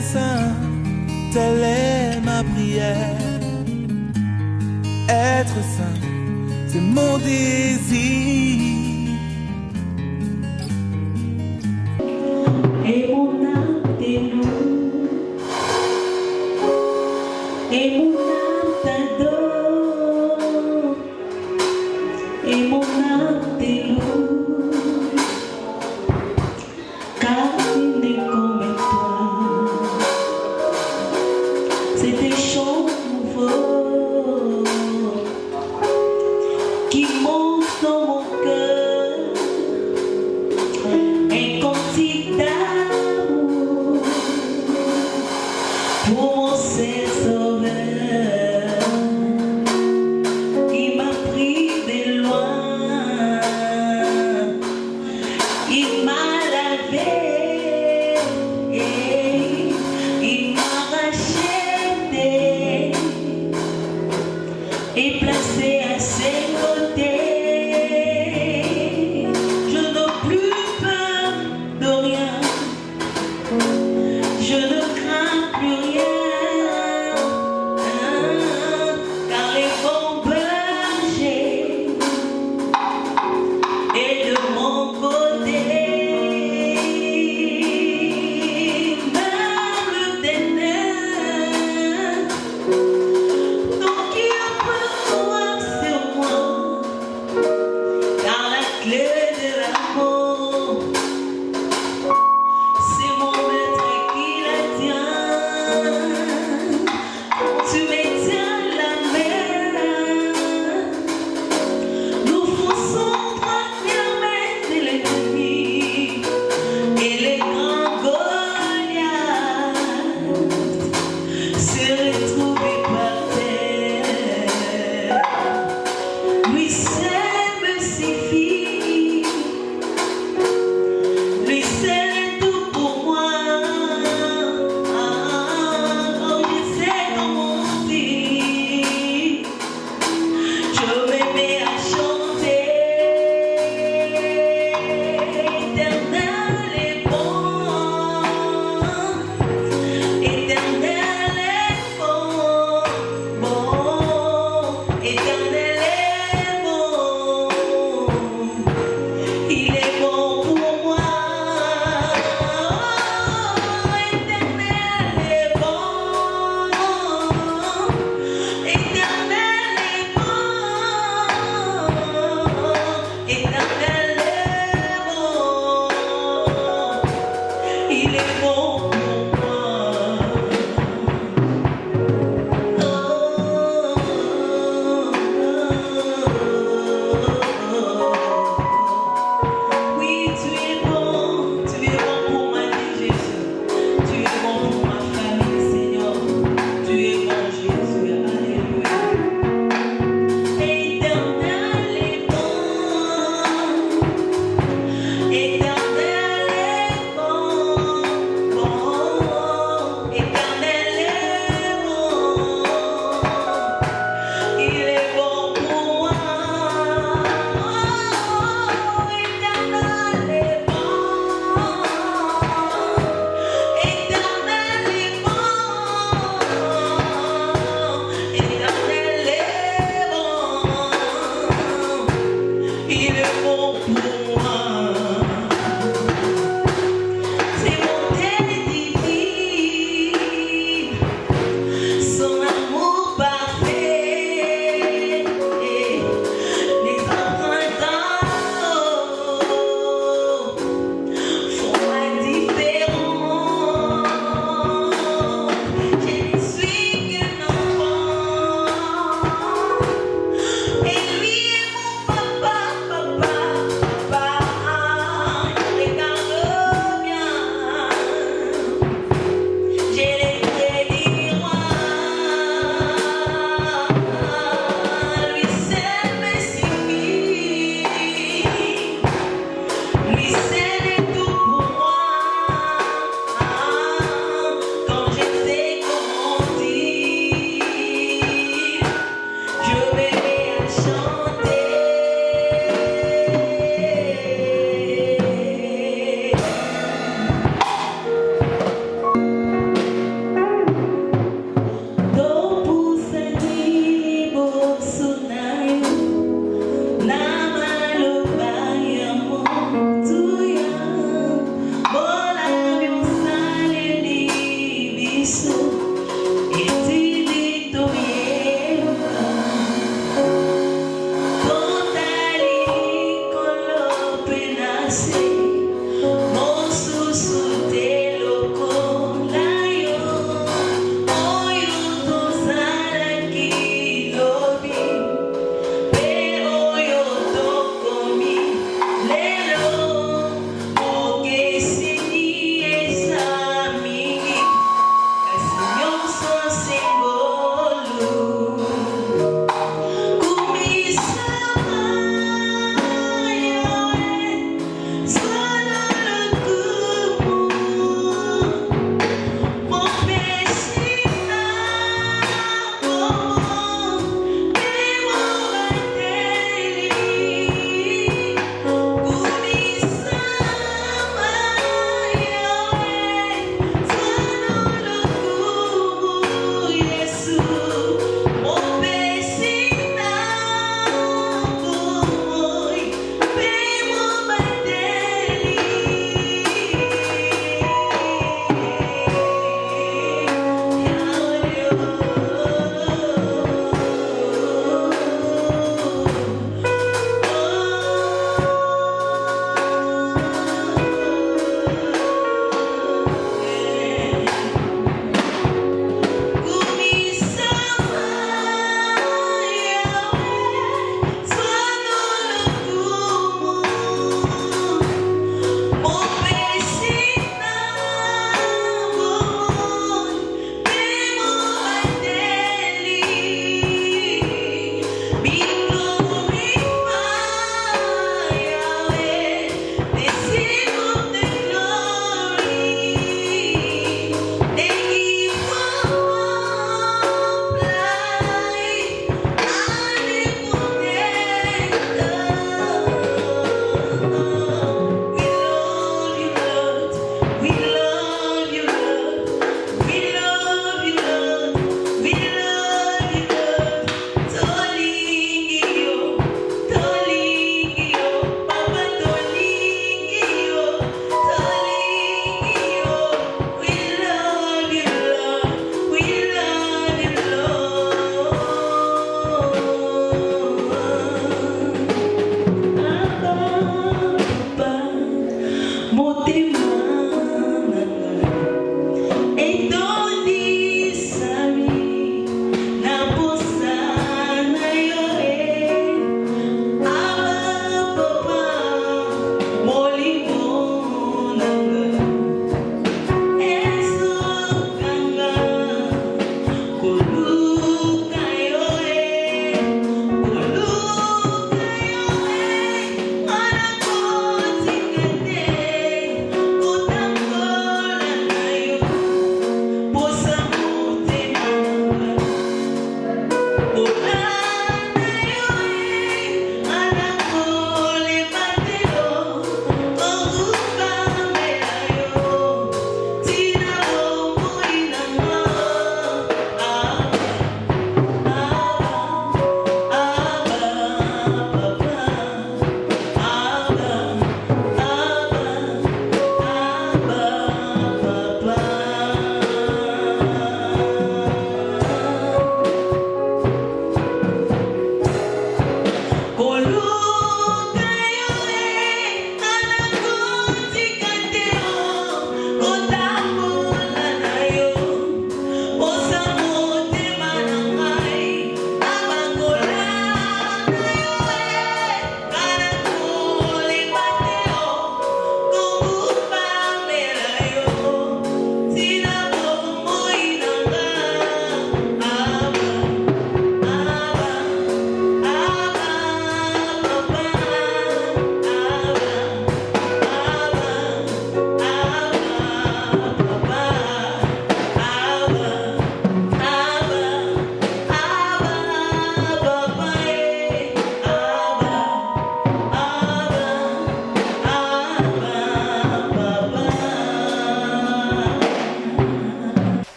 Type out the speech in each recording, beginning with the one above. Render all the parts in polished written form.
saint, telle est ma prière. Être saint, c'est mon désir. Et mon âme te loue, et mon âme t'adore, et mon âme te loue, car il n'est comme toi. C'est des chants nouveaux qui montent dans mon cœur, un cantique d'amour pour mon Saint-Sauveur. Il m'a pris de loin, il m'a lavé, il m'a racheté et placé à ses côtés. Je n'ai plus peur de rien, je ne crains plus rien, car les bons bergers est de mon côté. Même le ténèbre, donc il peut croire sur moi, car la clé de l'amour, c'est mon maître qui la tient. Tu m'étiens la main, nous fonçons droit fermé de l'ennemi, et les grands Goliaths se retrouvent par terre. Lui seul me suffit, lui seul est tout pour moi. Oh, je sais comment dire, je me mets à chanter. Éternel est bon, éternel est bon, bon, éternel est bon. Il est bon pour moi. Éternel est bon, éternel est bon, éternel est bon. Il est bon pour moi. Oui, tu es bon pour ma vie, Jésus. Tu es bon pour ma famille, Seigneur. Tu es bon, Jésus. Alléluia. Éternel est bon, éternel est bon,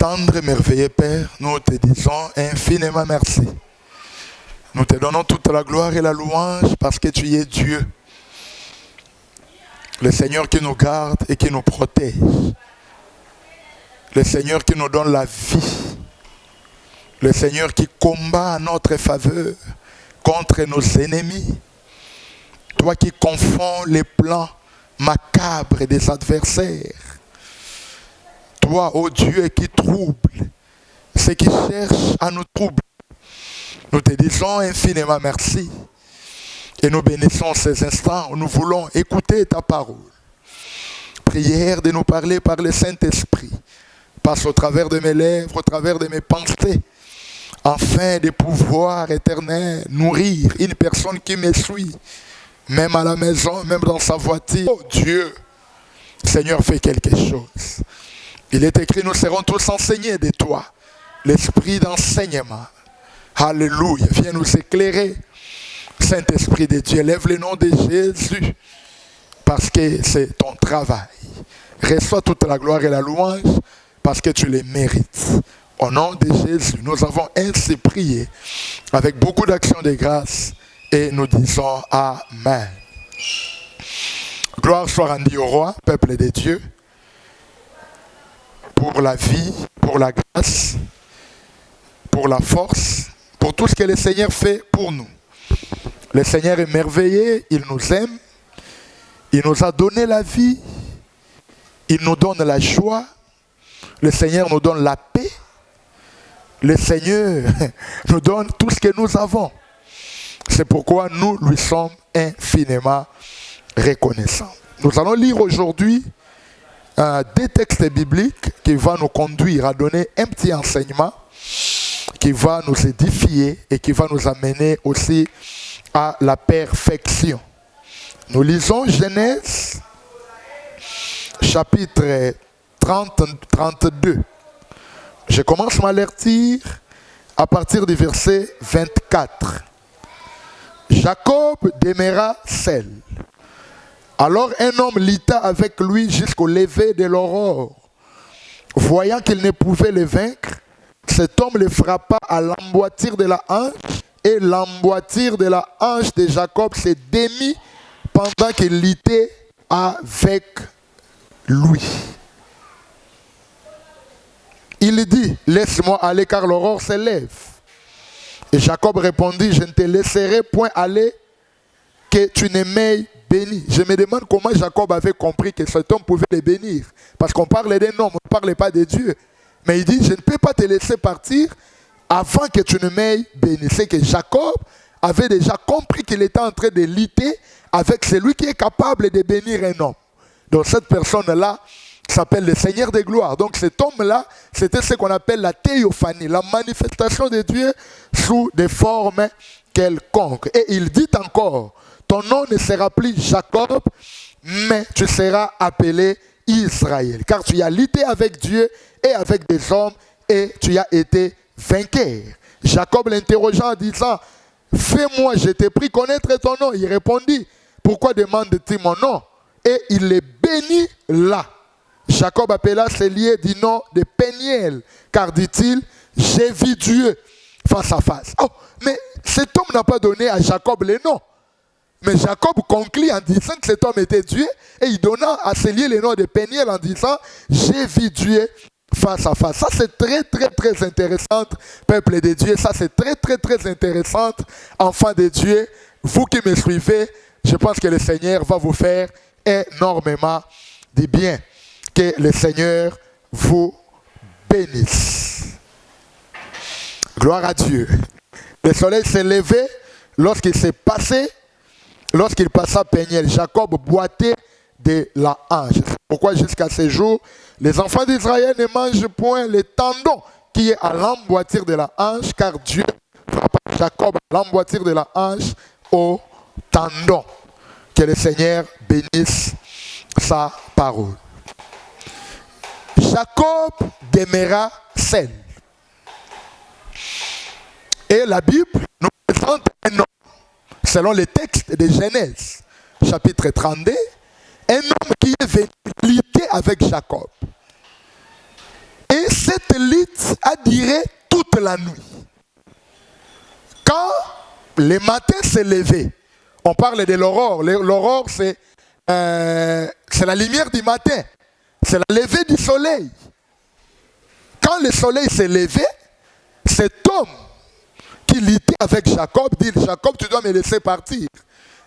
Tendre et merveilleux Père, nous te disons infiniment merci. Nous te donnons toute la gloire et la louange parce que tu es Dieu. Le Seigneur qui nous garde et qui nous protège. Le Seigneur qui nous donne la vie. Le Seigneur qui combat en notre faveur contre nos ennemis. Toi qui confonds les plans macabres des adversaires. Toi, ô Dieu, qui trouble ceux qui cherchent à nous troubler. Nous te disons infiniment merci. Et nous bénissons ces instants où nous voulons écouter ta parole. Prière de nous parler par le Saint-Esprit. Passe au travers de mes lèvres, au travers de mes pensées, afin de pouvoir éternel nourrir une personne qui me suit, même à la maison, même dans sa voiture. Oh Dieu, Seigneur, fais quelque chose. Il est écrit, nous serons tous enseignés de toi. L'esprit d'enseignement. Alléluia. Viens nous éclairer. Saint-Esprit de Dieu, lève le nom de Jésus. Parce que c'est ton travail. Reçois toute la gloire et la louange. Parce que tu les mérites. Au nom de Jésus, nous avons ainsi prié. Avec beaucoup d'actions de grâce. Et nous disons Amen. Gloire soit rendue au roi, peuple de Dieu. Pour la vie, pour la grâce, pour la force, pour tout ce que le Seigneur fait pour nous. Le Seigneur est merveilleux, il nous aime, il nous a donné la vie, il nous donne la joie, le Seigneur nous donne la paix, le Seigneur nous donne tout ce que nous avons. C'est pourquoi nous lui sommes infiniment reconnaissants. Nous allons lire aujourd'hui des textes bibliques qui vont nous conduire à donner un petit enseignement qui va nous édifier et qui va nous amener aussi à la perfection. Nous lisons Genèse chapitre 32. Je commence à m'avertir à partir du verset 24. Jacob demeura seul. Alors un homme lutta avec lui jusqu'au lever de l'aurore. Voyant qu'il ne pouvait le vaincre, cet homme le frappa à l'emboîture de la hanche, et l'emboîture de la hanche de Jacob se démit pendant qu'il luttait avec lui. Il dit, laisse-moi aller car l'aurore se lève. Et Jacob répondit, je ne te laisserai point aller que tu ne m'aies bénis. Je me demande comment Jacob avait compris que cet homme pouvait les bénir. Parce qu'on parlait des noms, on ne parlait pas de Dieu. Mais il dit, je ne peux pas te laisser partir avant que tu ne m'aies béni. C'est que Jacob avait déjà compris qu'il était en train de lutter avec celui qui est capable de bénir un homme. Donc cette personne-là s'appelle le Seigneur des gloires. Donc cet homme-là, c'était ce qu'on appelle la théophanie, la manifestation de Dieu sous des formes quelconques. Et il dit encore, ton nom ne sera plus Jacob, mais tu seras appelé Israël. Car tu as lutté avec Dieu et avec des hommes et tu as été vainqueur. Jacob l'interrogea en disant, fais-moi, je t'ai pris connaître ton nom. Il répondit, pourquoi demandes-tu mon nom? Et il les bénit là. Jacob appela ce lieu du nom de Péniel, car dit-il, j'ai vu Dieu face à face. Oh, mais cet homme n'a pas donné à Jacob les noms. Mais Jacob conclut en disant que cet homme était Dieu, et il donna à ce lieu le nom de Péniel en disant, j'ai vu Dieu face à face. Ça c'est très très très intéressant, peuple de Dieu. Ça c'est très très très intéressant, enfants de Dieu. Vous qui me suivez, je pense que le Seigneur va vous faire énormément de bien. Que le Seigneur vous bénisse. Gloire à Dieu. Le soleil s'est levé lorsqu'il s'est passé, lorsqu'il passa Péniel. Jacob boitait de la hanche. C'est pourquoi jusqu'à ce jour, les enfants d'Israël ne mangent point le tendon qui est à l'emboîtir de la hanche, car Dieu frappe Jacob à l'emboîtir de la hanche au tendon. Que le Seigneur bénisse sa parole. Jacob demeura seul. Et la Bible nous présente un homme, selon les textes de Genèse, chapitre 32, un homme qui est venu lutter avec Jacob. Et cette lutte a duré toute la nuit. Quand le matin s'est levé, on parle de l'aurore. L'aurore, c'est la lumière du matin. C'est la levée du soleil. Quand le soleil s'est levé, cet homme qui luttait avec Jacob dit, Jacob, tu dois me laisser partir.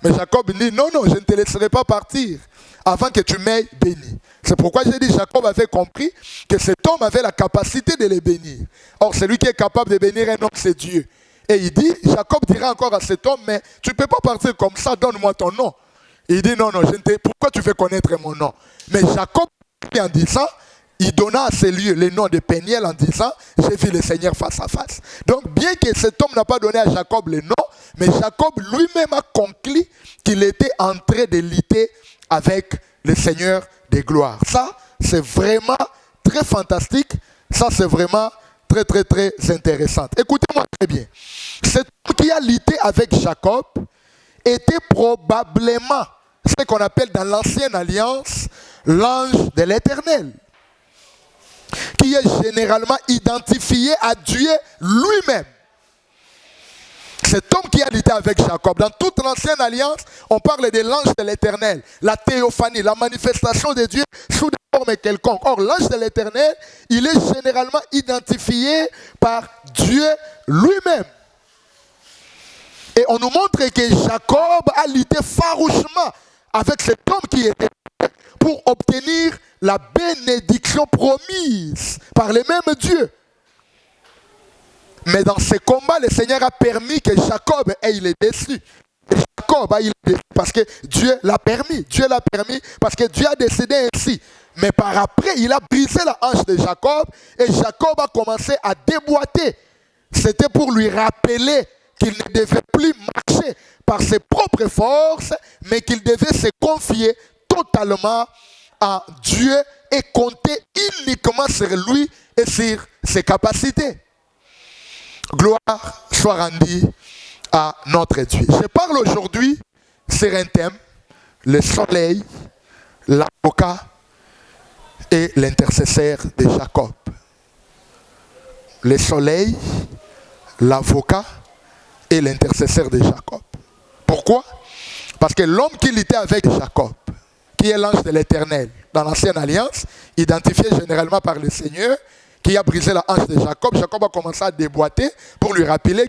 Mais Jacob dit, non, non, je ne te laisserai pas partir avant que tu m'aies béni. C'est pourquoi j'ai dit, Jacob avait compris que cet homme avait la capacité de les bénir. Or, celui qui est capable de bénir un homme, c'est Dieu. Et il dit, Jacob dira encore à cet homme, mais tu ne peux pas partir comme ça, donne-moi ton nom. Il dit, non, non, pourquoi tu veux connaître mon nom? Mais Jacob, en disant, il donna à ce lieu le nom de Péniel en disant, j'ai vu le Seigneur face à face. Donc, bien que cet homme n'a pas donné à Jacob le nom, mais Jacob lui-même a conclu qu'il était en train de lutter avec le Seigneur des gloires. Ça, c'est vraiment très fantastique. Ça, c'est vraiment très, très, très intéressant. Écoutez-moi très bien. Cet homme qui a lutté avec Jacob était probablement ce qu'on appelle dans l'ancienne alliance l'ange de l'Éternel, qui est généralement identifié à Dieu lui-même. Cet homme qui a lutté avec Jacob, dans toute l'ancienne alliance, on parle de l'ange de l'Éternel, la théophanie, la manifestation de Dieu sous des formes quelconques. Or, l'ange de l'Éternel, il est généralement identifié par Dieu lui-même. Et on nous montre que Jacob a lutté farouchement avec cet homme qui était pour obtenir la bénédiction promise par le même Dieu. Mais dans ce combat, le Seigneur a permis que Jacob ait le dessus. Et Jacob a eu le dessus parce que Dieu l'a permis. Dieu l'a permis parce que Dieu a décidé ainsi. Mais par après, il a brisé la hanche de Jacob et Jacob a commencé à déboîter. C'était pour lui rappeler qu'il ne devait plus marcher par ses propres forces, mais qu'il devait se confier totalement à Dieu et compter uniquement sur lui et sur ses capacités. Gloire soit rendue à notre Dieu. Je parle aujourd'hui sur un thème, le soleil, l'avocat et l'intercesseur de Jacob. Le soleil, l'avocat et l'intercesseur de Jacob. Pourquoi? Parce que l'homme qui luttait avec Jacob, qui est l'ange de l'Éternel, dans l'ancienne alliance, identifié généralement par le Seigneur, qui a brisé la hanche de Jacob, Jacob a commencé à déboîter pour lui rappeler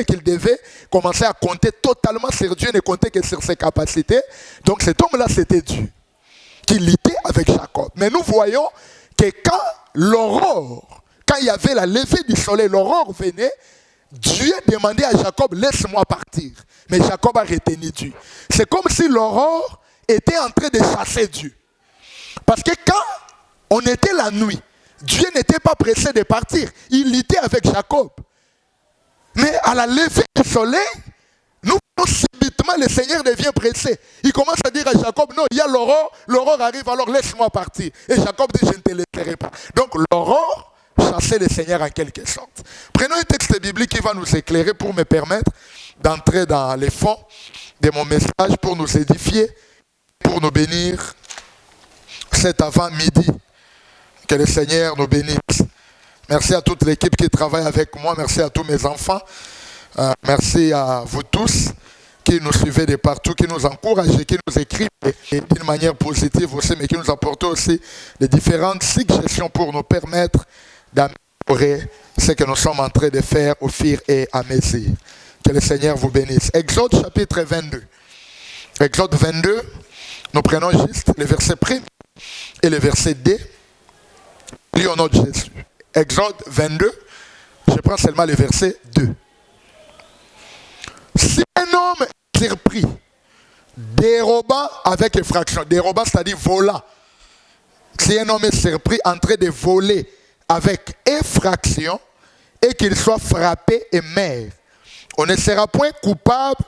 qu'il devait commencer à compter totalement sur Dieu, ne compter que sur ses capacités. Donc cet homme-là, c'était Dieu qui luttait avec Jacob. Mais nous voyons que quand il y avait la levée du soleil, l'aurore venait, Dieu demandait à Jacob, laisse-moi partir. Mais Jacob a retenu Dieu. C'est comme si l'aurore était en train de chasser Dieu. Parce que quand on était la nuit, Dieu n'était pas pressé de partir. Il luttait avec Jacob. Mais à la levée du soleil, subitement le Seigneur devient pressé. Il commence à dire à Jacob, non, il y a l'aurore arrive, alors laisse-moi partir. Et Jacob dit, je ne te laisserai pas. Donc l'aurore chassait le Seigneur en quelque sorte. Prenons un texte biblique qui va nous éclairer pour me permettre d'entrer dans les fonds de mon message, pour nous édifier, pour nous bénir cet avant-midi. Que le Seigneur nous bénisse. Merci à toute l'équipe qui travaille avec moi. Merci à tous mes enfants. Merci à vous tous qui nous suivez de partout, qui nous encouragent, qui nous écrivent d'une manière positive aussi, mais qui nous apportent aussi les différentes suggestions pour nous permettre d'améliorer ce que nous sommes en train de faire au fur et à mesure. Que le Seigneur vous bénisse. Exode chapitre 22. Exode 22, nous prenons juste les versets 1 et le verset 2. Lisons notre Jésus. Exode 22, je prends seulement le verset 2. Si un homme est surpris, dérobant avec effraction, dérobant c'est-à-dire volant. Si un homme est surpris en train de voler avec effraction et qu'il soit frappé et meurt, on ne sera point coupable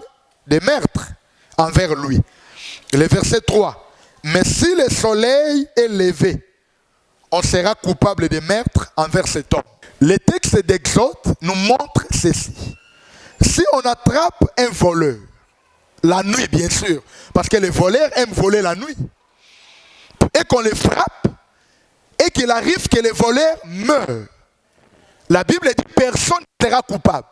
de meurtre envers lui. Le verset 3. Mais si le soleil est levé, on sera coupable de meurtre envers cet homme. Le texte d'Exode nous montre ceci. Si on attrape un voleur, la nuit bien sûr, parce que les voleurs aiment voler la nuit, et qu'on les frappe, et qu'il arrive que les voleurs meurent, la Bible dit personne ne sera coupable.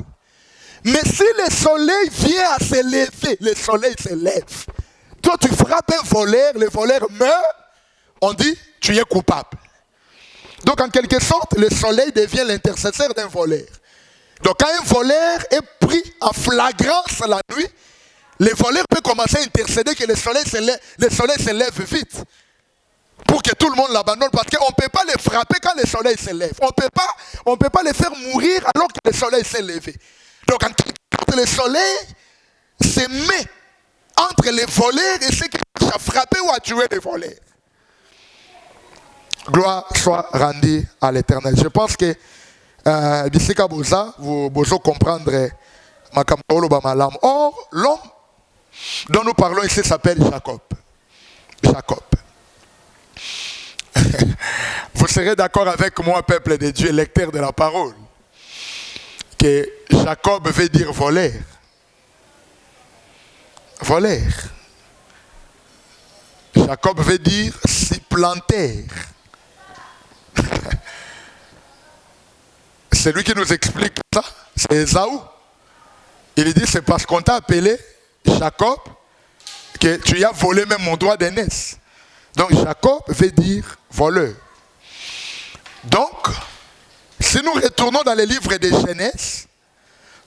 Mais si le soleil vient à se lever, le soleil se lève. Toi tu frappes un voleur, le voleur meurt, on dit tu es coupable. Donc en quelque sorte, le soleil devient l'intercesseur d'un voleur. Donc quand un voleur est pris en flagrance la nuit, le voleur peut commencer à intercéder que le soleil se lève vite. Pour que tout le monde l'abandonne, parce qu'on ne peut pas les frapper quand le soleil se lève. On ne peut pas les faire mourir alors que le soleil s'est levé. Donc quand le soleil se met entre les voleurs et ceux qui cherchent à frapper ou à tuer les voleurs. Gloire soit rendue à l'Éternel. Je pense que Bisika Boza, vous comprendrez ma camarade Bamalam. Or, l'homme dont nous parlons ici s'appelle Jacob. Jacob. Vous serez d'accord avec moi, peuple de Dieu, lecteur de la parole, que Jacob veut dire voleur. Voleur. Jacob veut dire supplanteur. C'est lui qui nous explique ça, c'est Ésaü. Il dit c'est parce qu'on t'a appelé Jacob que tu as volé même mon droit d'aînesse. Donc Jacob veut dire voleur. Donc, si nous retournons dans les livres de Genèse,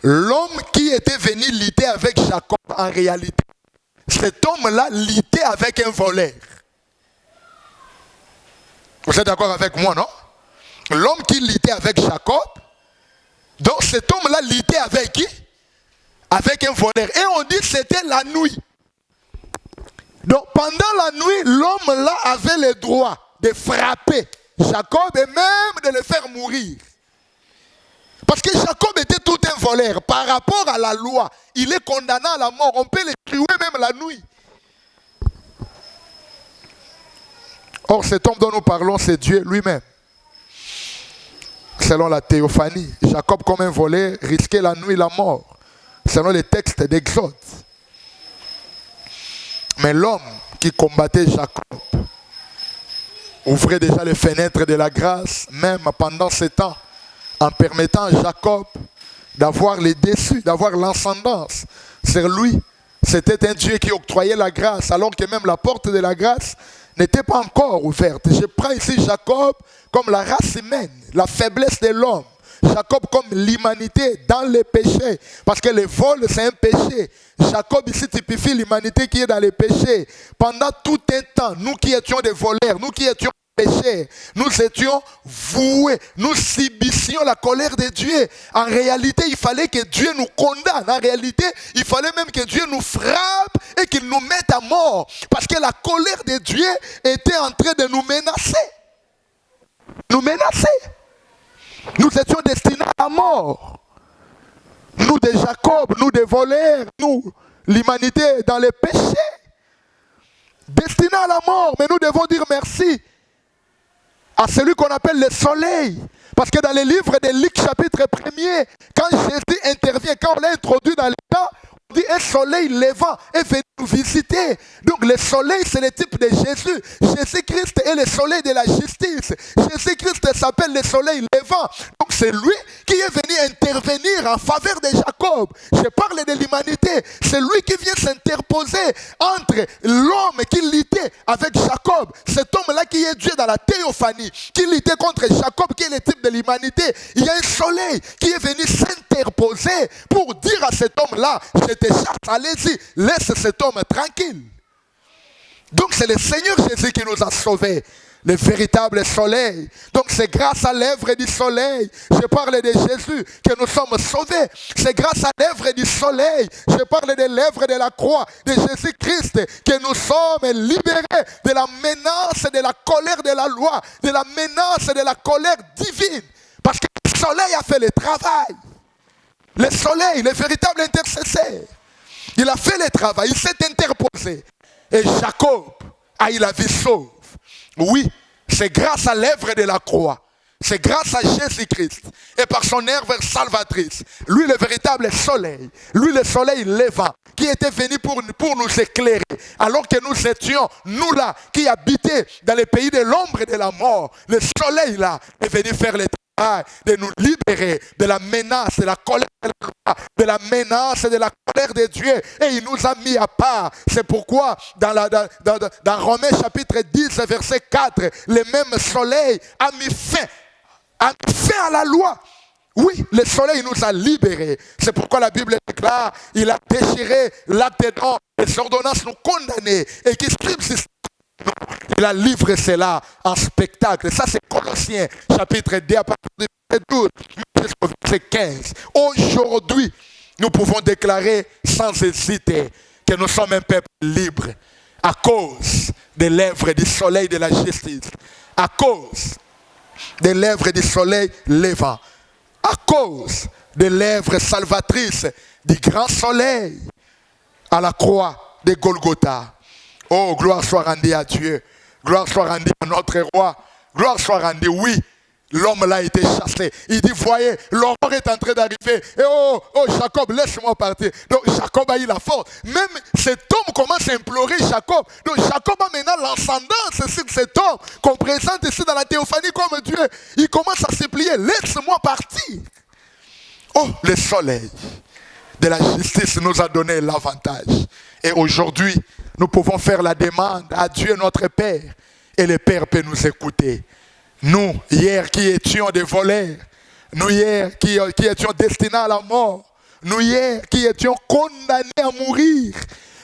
l'homme qui était venu lutter avec Jacob, en réalité, cet homme-là luttait avec un voleur. Vous êtes d'accord avec moi, non? L'homme qui luttait avec Jacob, donc cet homme-là luttait avec qui? Avec un voleur. Et on dit que c'était la nuit. Donc pendant la nuit, l'homme-là avait le droit de frapper Jacob et même de le faire mourir. Parce que Jacob était tout un voleur. Par rapport à la loi, il est condamné à la mort. On peut le tuer même la nuit. Or, cet homme dont nous parlons, c'est Dieu lui-même. Selon la théophanie, Jacob, comme un voleur, risquait la nuit la mort. Selon les textes d'Exode. Mais l'homme qui combattait Jacob ouvrait déjà les fenêtres de la grâce, même pendant ce temps, en permettant à Jacob d'avoir les dessus, d'avoir l'ascendance sur lui. C'était un Dieu qui octroyait la grâce, alors que même la porte de la grâce n'était pas encore ouverte. Je prends ici Jacob comme la race humaine, la faiblesse de l'homme. Jacob comme l'humanité dans les péchés. Parce que le vol, c'est un péché. Jacob ici typifie l'humanité qui est dans les péchés. Pendant tout un temps, nous qui étions des voleurs, nous qui étions péchés, nous étions voués, nous subissions la colère de Dieu. En réalité, il fallait que Dieu nous condamne. En réalité, il fallait même que Dieu nous frappe et qu'il nous mette à mort. Parce que la colère de Dieu était en train de nous menacer. Nous menacer. Nous étions destinés à la mort. Nous de Jacob, nous des voleurs, nous, l'humanité dans les péchés. Destinés à la mort, mais nous devons dire merci à celui qu'on appelle le soleil. Parce que dans les livres de Luc chapitre 1er, quand Jésus intervient, quand on l'a introduit dans l'état, on dit un soleil levant est venu nous visiter. Donc le soleil, c'est le type de Jésus. Jésus-Christ est le soleil de la justice. Jésus-Christ s'appelle le soleil levant. Donc c'est lui qui est venu intervenir en faveur de Jacob. Je parle de l'humanité. C'est lui qui vient s'interposer entre l'homme qui luttait avec Jacob. Cet homme-là qui est Dieu dans la théophanie, qui luttait contre Jacob, qui est le type de l'humanité. Il y a un soleil qui est venu s'interposer pour dire à cet homme-là, je te chasse, allez-y, laisse cet homme tranquille. Donc c'est le Seigneur Jésus qui nous a sauvés, le véritable soleil. Donc c'est grâce à l'œuvre du soleil, je parle de Jésus, que nous sommes sauvés. C'est grâce à l'œuvre du soleil, je parle de l'œuvre de la croix de Jésus-Christ, que nous sommes libérés de la menace, de la colère de la loi, de la menace, de la colère divine. Parce que le soleil a fait le travail. Le soleil, le véritable intercesseur, il a fait le travail, il s'est interposé. Et Jacob a eu la vie sauve. Oui, c'est grâce à l'œuvre de la croix. C'est grâce à Jésus-Christ et par son œuvre salvatrice. Lui, le véritable soleil. Lui, le soleil levant qui était venu pour nous éclairer. Alors que nous étions, nous là, qui habitaient dans les pays de l'ombre et de la mort. Le soleil là est venu faire le travail de nous libérer de la menace, de la colère de la loi, de la menace, de la colère de Dieu. Et il nous a mis à part. C'est pourquoi dans Romains chapitre 10, verset 4, le même soleil a mis fin à la loi. Oui, le soleil nous a libérés. C'est pourquoi la Bible déclare, il a déchiré l'acte de nom, les ordonnances nous condamnaient et qui subsistent. Il a livré cela en spectacle. Ça c'est Colossiens chapitre 2 à partir du verset 12 jusqu'au verset 15. Aujourd'hui, nous pouvons déclarer sans hésiter que nous sommes un peuple libre à cause des lèvres du soleil de la justice, à cause des lèvres du soleil levant, à cause des lèvres salvatrices du grand soleil à la croix de Golgotha. Oh, gloire soit rendue à Dieu. Gloire soit rendue à notre roi. Gloire soit rendue, oui. L'homme là a été chassé. Il dit, voyez, l'aurore est en train d'arriver. Et oh, Jacob, laisse-moi partir. Donc Jacob a eu la force. Même cet homme commence à implorer Jacob. Donc Jacob a maintenant l'ascendance sur cet homme qu'on présente ici dans la théophanie comme Dieu. Il commence à supplier, laisse-moi partir. Oh, le soleil de la justice nous a donné l'avantage. Et aujourd'hui, nous pouvons faire la demande à Dieu notre Père. Et le Père peut nous écouter. Nous, hier, qui étions des voleurs. Nous, hier, qui étions destinés à la mort. Nous, hier, qui étions condamnés à mourir.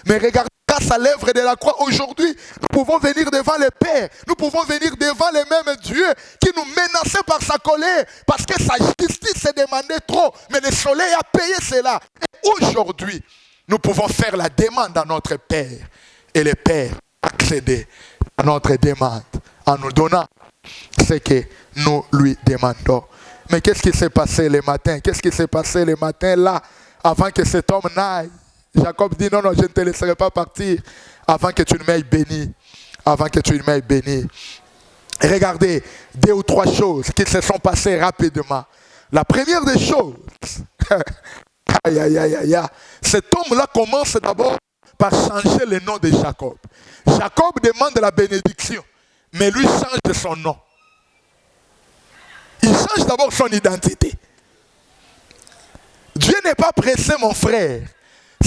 Mais regardez, grâce à l'œuvre de la croix, aujourd'hui, nous pouvons venir devant le Père. Nous pouvons venir devant le même Dieu qui nous menaçait par sa colère. Parce que sa justice se demandait trop. Mais le soleil a payé cela. Et aujourd'hui, nous pouvons faire la demande à notre Père. Et le Père a accédé à notre demande en nous donnant ce que nous lui demandons. Mais qu'est-ce qui s'est passé le matin? Qu'est-ce qui s'est passé le matin là, avant que cet homme n'aille? Jacob dit, non, je ne te laisserai pas partir avant que tu ne m'aies béni. Avant que tu ne m'aies béni. Regardez, 2 ou 3 choses qui se sont passées rapidement. La première des choses, cet homme-là commence d'abord par changer le nom de Jacob. Jacob demande la bénédiction, mais lui change son nom. Il change d'abord son identité. Dieu n'est pas pressé, mon frère.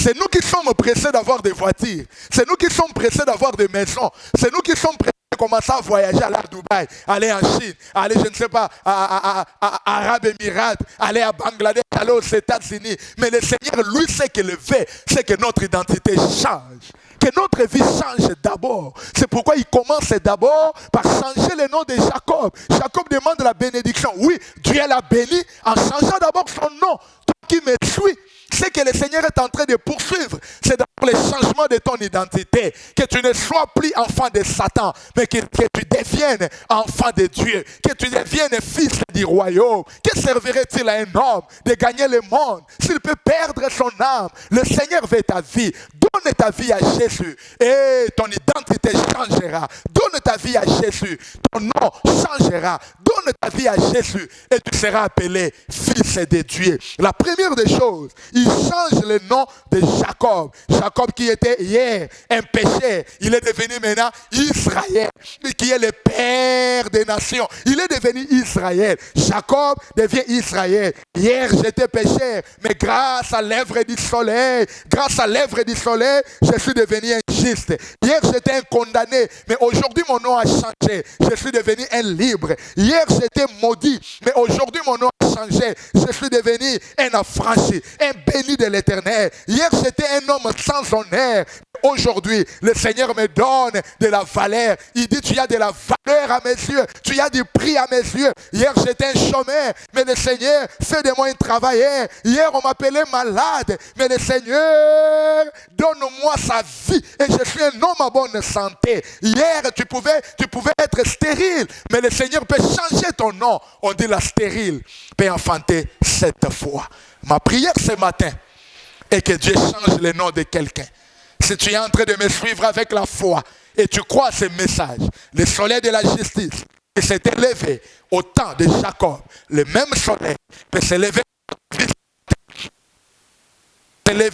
C'est nous qui sommes pressés d'avoir des voitures. C'est nous qui sommes pressés d'avoir des maisons. C'est nous qui sommes pressés de commencer à voyager, aller à Dubaï, aller en Chine, aller, je ne sais pas, à Arabes Émirats, aller à Bangladesh, aller aux États-Unis. Mais le Seigneur, lui, ce qu'il veut, c'est que notre identité change. Que notre vie change d'abord. C'est pourquoi il commence d'abord par changer le nom de Jacob. Jacob demande la bénédiction. Oui, Dieu l'a béni en changeant d'abord son nom. Toi qui me suis, c'est que le Seigneur est en train de poursuivre. C'est d'abord le changement de ton identité. Que tu ne sois plus enfant de Satan, mais que tu deviennes enfant de Dieu. Que tu deviennes fils du royaume. Que servirait-il à un homme de gagner le monde s'il peut perdre son âme? Le Seigneur veut ta vie. Donne ta vie à Jésus et ton identité changera. Donne ta vie à Jésus. Ton nom changera. Donne ta vie à Jésus et tu seras appelé fils de Dieu. La première des choses, il change le nom de Jacob. Jacob qui était hier un péché, il est devenu maintenant Israël, qui est le père des nations. Il est devenu Israël. Jacob devient Israël. Hier j'étais pécheur, mais grâce à l'œuvre du soleil, je suis devenu un juste. Hier j'étais un condamné, mais aujourd'hui mon nom a changé. Je suis devenu un libre. Hier j'étais maudit, mais aujourd'hui mon nom a changé. Je suis devenu un affranchi, un béni de l'Éternel. Hier j'étais un homme sans honneur. Aujourd'hui, le Seigneur me donne de la valeur. Il dit, tu as de la valeur à mes yeux. Tu as du prix à mes yeux. Hier, j'étais un chômeur, mais le Seigneur fait de moi un travailleur. Hier, on m'appelait malade, mais le Seigneur donne-moi sa vie. Et je suis un homme à bonne santé. Hier, tu pouvais être stérile, mais le Seigneur peut changer ton nom. On dit la stérile peut enfanter 7 fois. Ma prière ce matin est que Dieu change le nom de quelqu'un. Si tu es en train de me suivre avec la foi et tu crois à ce message, le soleil de la justice qui s'est élevé au temps de Jacob, le même soleil peut s'élever. Le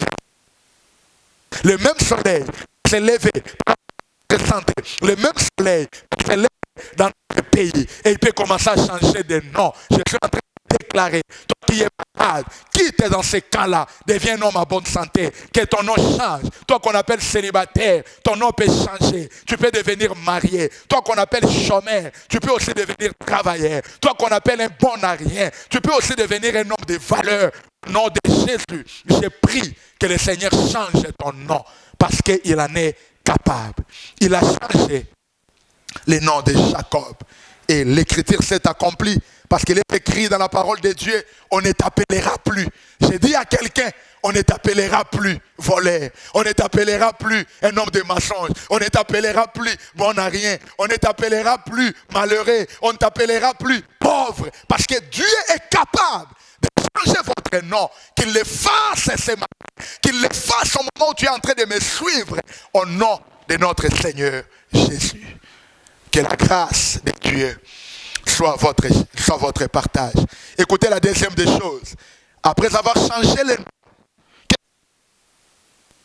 même soleil s'est levé le même soleil s'est levé dans notre pays et il peut commencer à changer de nom. Je suis en train de déclarer, toi qui es malade, quitte dans ces cas-là, deviens un homme à bonne santé, que ton nom change. Toi qu'on appelle célibataire, ton nom peut changer. Tu peux devenir marié. Toi qu'on appelle chômeur, tu peux aussi devenir travailleur. Toi qu'on appelle un bon à rien, tu peux aussi devenir un homme de valeur. Au nom de Jésus, j'ai pris que le Seigneur change ton nom parce qu'il en est capable. Il a changé le nom de Jacob. Et l'écriture s'est accomplie parce qu'il est écrit dans la parole de Dieu, on ne t'appellera plus. J'ai dit à quelqu'un, on ne t'appellera plus voleur. On ne t'appellera plus un homme de mensonge. On ne t'appellera plus bon à rien. On ne t'appellera plus malheureux. On ne t'appellera plus pauvre. Parce que Dieu est capable de changer votre nom. Qu'il le fasse ce matin. Qu'il le fasse au moment où tu es en train de me suivre. Au nom de notre Seigneur Jésus. Que la grâce de Dieu soit votre partage. Écoutez la deuxième des choses. Après avoir changé le nom,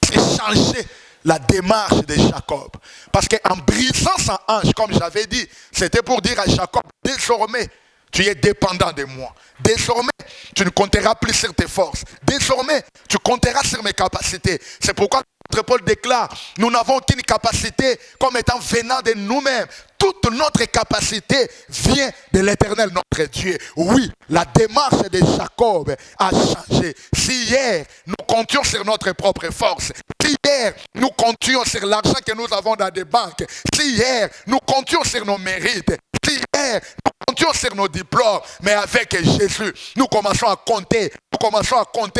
c'est changer la démarche de Jacob. Parce qu'en brisant sa hanche, comme j'avais dit, c'était pour dire à Jacob, désormais, tu es dépendant de moi. Désormais, tu ne compteras plus sur tes forces. Désormais, tu compteras sur mes capacités. C'est pourquoi Paul déclare, nous n'avons aucune capacité comme étant venant de nous-mêmes. Toute notre capacité vient de l'Éternel, notre Dieu. Oui, la démarche de Jacob a changé. Si hier, nous comptions sur notre propre force, si hier, nous comptions sur l'argent que nous avons dans des banques, si hier, nous comptions sur nos mérites, si hier, nous comptions sur nos diplômes, mais avec Jésus, nous commençons à compter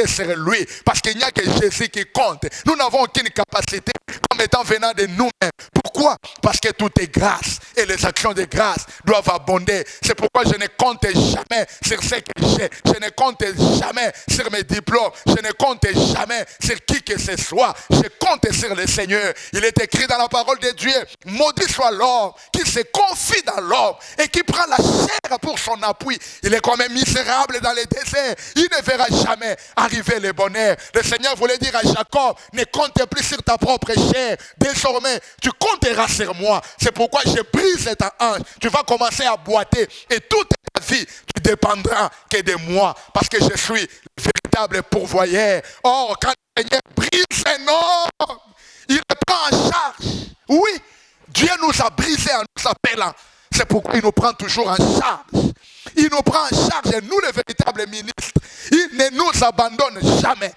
sur lui, parce qu'il n'y a que Jésus qui compte. Nous n'avons aucune capacité comme étant venant de nous-mêmes. Pourquoi? Parce que tout est grâce et les actions de grâce doivent abonder. C'est pourquoi je ne compte jamais sur ce que j'ai. Je ne compte jamais sur mes diplômes. Je ne compte jamais sur qui que ce soit. Je compte sur le Seigneur. Il est écrit dans la parole de Dieu, maudit soit l'homme qui se confie dans l'homme et qui prend la chair pour son appui. Il est quand même misérable dans les déserts. Il ne verra jamais arriver le bonheur. Le Seigneur voulait dire à Jacob, ne compte plus sur ta propre chair. Désormais, tu compteras sur moi. C'est pourquoi je brise ta hanche. Tu vas commencer à boiter et toute ta vie, tu dépendras que de moi parce que je suis le véritable pourvoyeur. Or, quand Seigneur brise un homme, il le prend en charge. Oui, Dieu nous a brisés en nous appelant. C'est pourquoi il nous prend toujours en charge. Il nous prend en charge et nous, les véritables ministres, il ne nous abandonne jamais.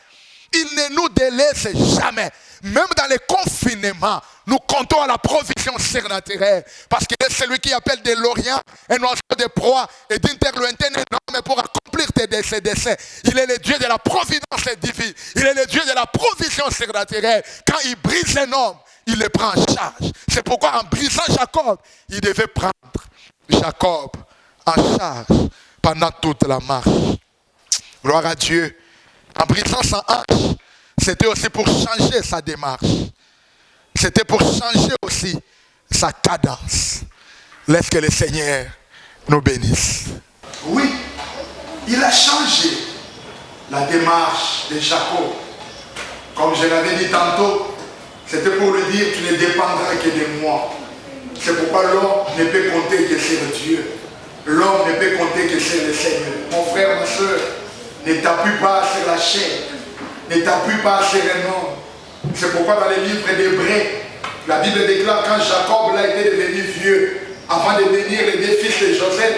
Il ne nous délaisse jamais. Même dans les confinements, nous comptons à la provision surnaturelle. Parce qu'il est celui qui appelle de l'Orient un oiseau de proie et d'interlointaine énorme pour accomplir tes desseins. Il est le Dieu de la providence divine. Il est le Dieu de la provision surnaturelle. Quand il brise un homme, il le prend en charge. C'est pourquoi en brisant Jacob, il devait prendre Jacob en charge pendant toute la marche. Gloire à Dieu. En brisant sa hanche, c'était aussi pour changer sa démarche. C'était pour changer aussi sa cadence. Laisse que le Seigneur nous bénisse. Oui, il a changé la démarche de Jacob. Comme je l'avais dit tantôt, c'était pour lui dire, tu ne dépendras que de moi. C'est pourquoi l'homme ne peut compter que sur Dieu. L'homme ne peut compter que sur le Seigneur. Mon frère, ma soeur, ne t'appuie pas sur la chair. Ne t'appuie pas sur un homme. C'est pourquoi dans les livres d'Hébreux, la Bible déclare quand Jacob a été devenu vieux, avant de devenir le deux fils de Joseph,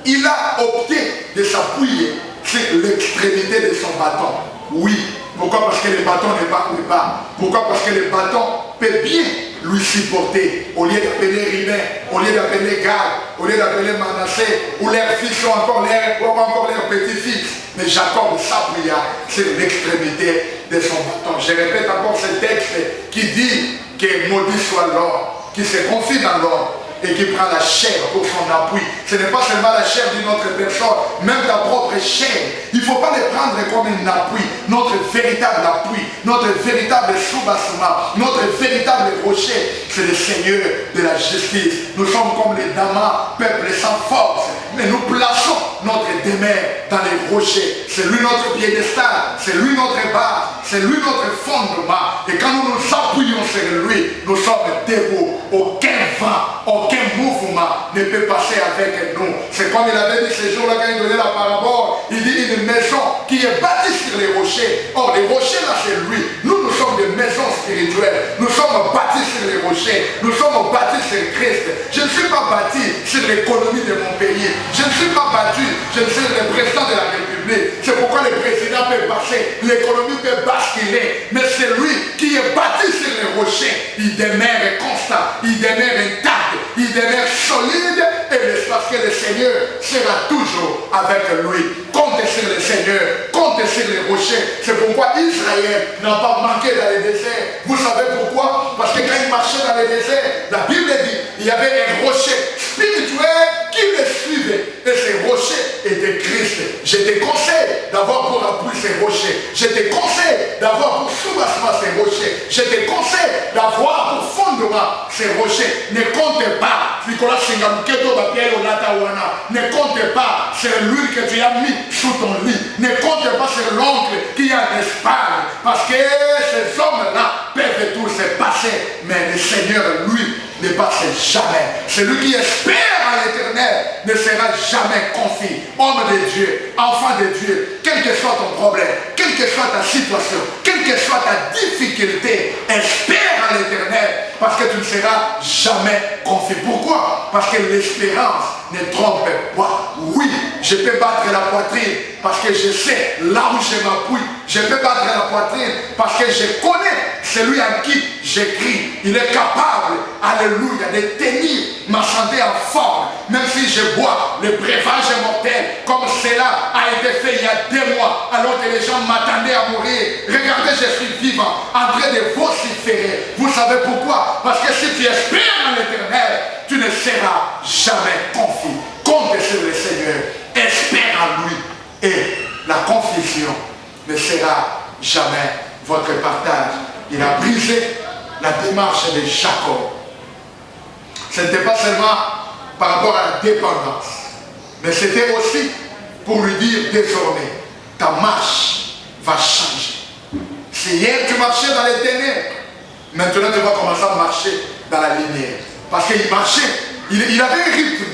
il a opté de s'appuyer sur l'extrémité de son bâton. Oui. Pourquoi? Parce que le bâton ne parle pas. Pourquoi? Parce que le bâton peut bien lui supporter. Au lieu d'appeler Ribin, au lieu d'appeler Gad, au lieu d'appeler Manassé, ou leurs fils ou encore leurs petits-fils. Mais Jacob s'appuya sur l'extrémité de son bâton. Je répète encore ce texte qui dit que maudit soit l'homme, qui se confie dans l'homme et qui prend la chair pour son appui. Ce n'est pas seulement la chair d'une autre personne, même ta propre chair. Il ne faut pas le prendre comme un appui, notre véritable appui, notre véritable soubassement, notre véritable rocher, c'est le Seigneur de la justice. Nous sommes comme les damas, peuple sans force, mais nous plaçons notre demeure dans les rochers. C'est lui notre piédestal, c'est lui notre base, c'est lui notre fondement. Et quand nous nous appuyons sur lui, nous sommes debout. Aucun vent, aucun mouvement ne peut passer avec nous. C'est comme il avait dit ce jour-là quand il donnait la parabole. Il dit une maison qui est bâtie sur les rochers. Or, les rochers là, c'est lui. Nous sommes des maisons spirituelles. Nous sommes bâtis sur les rochers. Nous sommes bâtis sur Christ. Je ne suis pas bâti sur l'économie de mon pays. Je ne suis pas bâti, je ne suis le président de la République. C'est pourquoi le président peut passer, l'économie peut basculer. Mais c'est lui qui est bâti sur les rochers. Il demeure constant, il demeure intact, il demeure solide. Et parce que le Seigneur sera toujours avec lui. Comptez sur le Seigneur, comptez sur les rochers. C'est pourquoi Israël n'a pas manqué dans les déserts. Vous savez pourquoi? Parce que quand il marchait dans les déserts, la Bible dit il y avait un rocher spirituel qui le suivait. Et ces rochers étaient Christ. Je te conseille d'avoir pour appui ces rochers. Je te conseille d'avoir pour soubassement ces rochers. Je te conseille d'avoir pour fondement ces rochers. Ne compte pas. Nicolas Singamuketo Bapiel Olatawana. Ne compte pas sur l'huile que tu as mis sous ton lit. Ne compte pas sur l'oncle qui a en Espagne. Parce que ces hommes-là peuvent tous se passer. Mais le Seigneur, lui, ne passe jamais. Celui qui espère à l'Éternel ne sera jamais confus. Homme de Dieu, enfant de Dieu, quel que soit ton problème, quelle que soit ta situation, quelle que soit ta difficulté, espère à l'Éternel parce que tu ne seras jamais confus. Pourquoi? Parce que l'espérance ne trompe pas. Oui, je peux battre la poitrine parce que je sais là où je m'appuie. Je peux battre la poitrine parce que je connais celui à qui j'écris. Il est capable, alléluia, de tenir ma santé en forme. Même si je bois le breuvage mortel, comme cela a été fait il y a 2 mois, alors que les gens m'attendaient à mourir. Regardez, je suis vivant, en train de vociférer. Vous savez pourquoi? Parce que si tu espères en l'Éternel, tu ne seras jamais confus. Compte sur le Seigneur, espère en lui, et la confusion ne sera jamais votre partage. Il a brisé la démarche de Jacob. Ce n'était pas seulement par rapport à la dépendance, mais c'était aussi pour lui dire désormais, ta marche va changer. Si hier tu marchais dans les ténèbres, maintenant tu vas commencer à marcher dans la lumière. Parce qu'il marchait, il avait un rythme.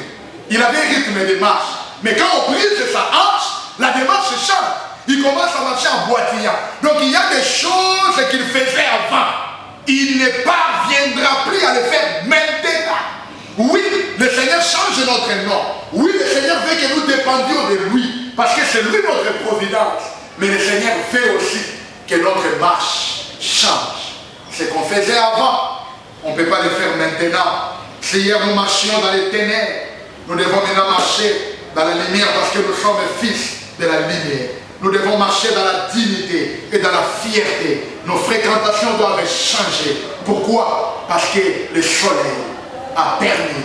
Il avait un rythme de marche. Mais quand on brise sa hanche, la démarche change. Il commence à marcher en boitillant. Donc il y a des choses qu'il faisait avant. Il ne parviendra plus à le faire maintenant. Oui, le Seigneur change notre nom. Oui, le Seigneur veut que nous dépendions de lui. Parce que c'est lui notre providence. Mais le Seigneur veut aussi que notre marche change. Ce qu'on faisait avant, on ne peut pas le faire maintenant. Si hier nous marchions dans les ténèbres, nous devons maintenant marcher dans la lumière parce que nous sommes fils de la lumière. Nous devons marcher dans la dignité et dans la fierté. Nos fréquentations doivent changer. Pourquoi? Parce que le soleil a permis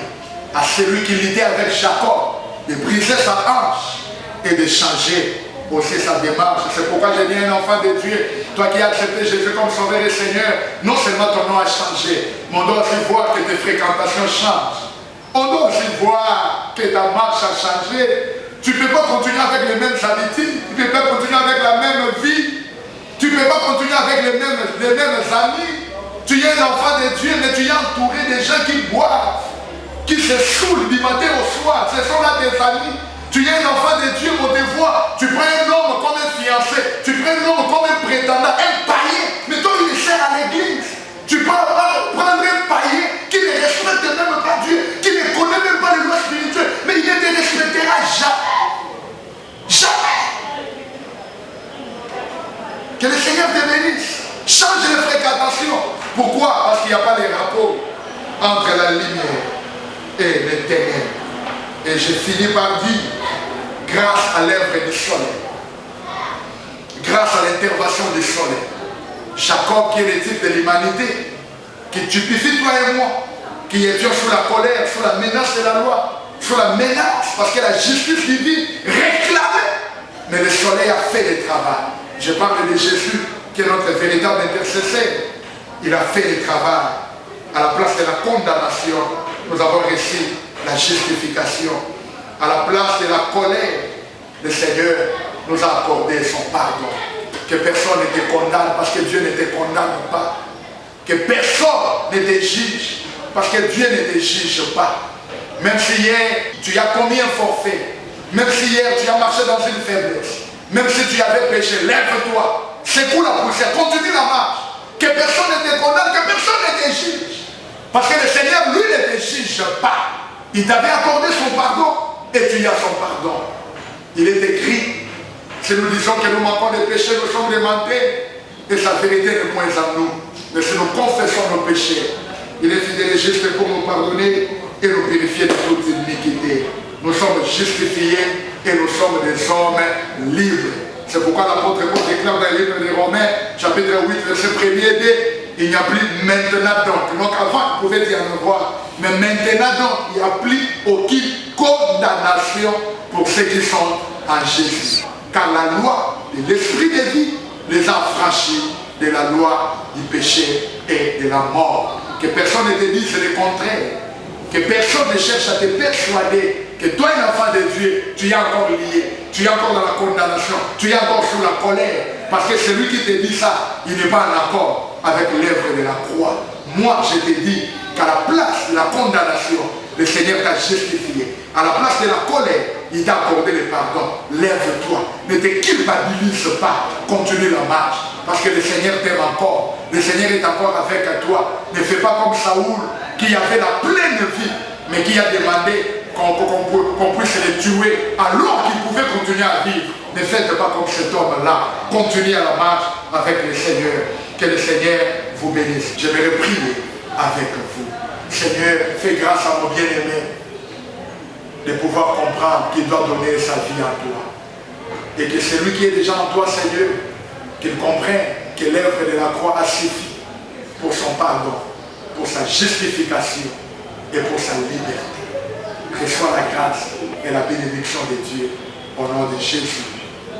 à celui qui luttait avec Jacob de briser sa hanche et de changer aussi sa démarche. C'est pourquoi j'ai dit un enfant de Dieu, toi qui as accepté Jésus comme sauveur et Seigneur, non seulement ton nom a changé, mais on doit aussi voir que tes fréquentations changent. On doit aussi voir que ta marche a changé. Tu ne peux pas continuer avec les mêmes habitudes, tu ne peux pas continuer avec la même vie, tu ne peux pas continuer avec les mêmes amis. Tu es un enfant de Dieu, mais tu es entouré de gens qui boivent, qui se saoulent du matin au soir. Ce sont là tes amis. Tu es un enfant de Dieu, mon devoir. Tu prends un homme comme un fiancé, tu prends un homme comme un prétendant, un païen, mais toi il sert à l'église. Tu peux prendre un païen qui ne respecte même pas Dieu, qui ne connaît même pas les lois spirituelles, mais il ne te respectera jamais. Jamais. Que le Seigneur te bénisse. Change de fréquentation. Pourquoi? Parce qu'il n'y a pas de rapport entre la lumière et les ténèbres. Et je finis par dire, grâce à l'œuvre du soleil, grâce à l'intervention du soleil, Jacob, qui est le type de l'humanité, qui typifie toi et moi, qui étions sous la colère, sous la menace de la loi, sous la menace, parce que la justice divine réclamait. Mais le soleil a fait le travail. Je parle de Jésus, qui est notre véritable intercesseur. Il a fait le travail. À la place de la condamnation, nous avons reçu la justification. À la place de la colère, le Seigneur nous a accordé son pardon. Que personne ne te condamne parce que Dieu ne te condamne pas. Que personne ne te juge parce que Dieu ne te juge pas. Même si hier tu as commis un forfait, même si hier tu as marché dans une faiblesse, même si tu avais péché, lève-toi, secoue la poussière, continue la marche. Que personne ne te condamne, que personne ne te juge. Parce que le Seigneur, lui, ne te juge pas. Il t'avait accordé son pardon et tu as son pardon. Il est écrit, si nous disons que nous manquons de péché, nous sommes démentés et sa vérité est moins en nous. Mais si nous confessons nos péchés, il est fidèle et juste pour nous pardonner et nous purifier de toute iniquité. Nous sommes justifiés et nous sommes des hommes libres. C'est pourquoi l'apôtre Paul déclare dans le livre des Romains, chapitre 8, verset 1er, il n'y a plus maintenant donc. Donc avant, il pouvait y en avoir. Mais maintenant donc, il n'y a plus aucune condamnation pour ceux qui sont en Jésus. Car la loi de l'esprit de vie les a franchis de la loi du péché et de la mort. Que personne ne te dise le contraire. Que personne ne cherche à te persuader que toi, un enfant de Dieu, tu es encore lié, tu es encore dans la condamnation, tu es encore sous la colère. Parce que celui qui te dit ça, il n'est pas en accord avec l'œuvre de la croix. Moi, je te dis qu'à la place de la condamnation, le Seigneur t'a justifié. À la place de la colère, il t'a accordé le pardon. Lève-toi, ne te culpabilise pas, continue la marche. Parce que le Seigneur t'aime encore. Le Seigneur est encore avec toi. Ne fais pas comme Saoul, qui avait la pleine vie, mais qui a demandé qu'on puisse le tuer alors qu'il pouvait continuer à vivre. Ne faites pas comme cet homme-là. Continuez à la marche avec le Seigneur. Que le Seigneur vous bénisse. Je vais prier avec vous. Seigneur, fais grâce à mon bien-aimé de pouvoir comprendre qu'il doit donner sa vie à toi. Et que celui qui est déjà en toi, Seigneur, qu'il comprenne que l'œuvre de la croix a suffi pour son pardon, pour sa justification et pour sa liberté. Reçois la grâce et la bénédiction de Dieu au nom de Jésus.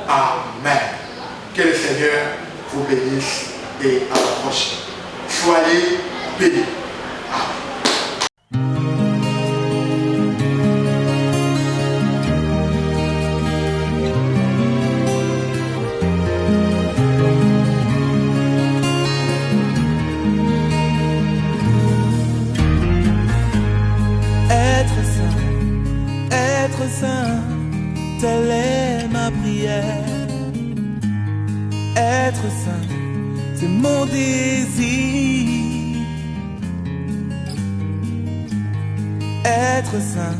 Amen. Que le Seigneur vous bénisse et à la prochaine. Soyez bénis. Être saint, telle est ma prière. Être saint, c'est mon désir. Être saint,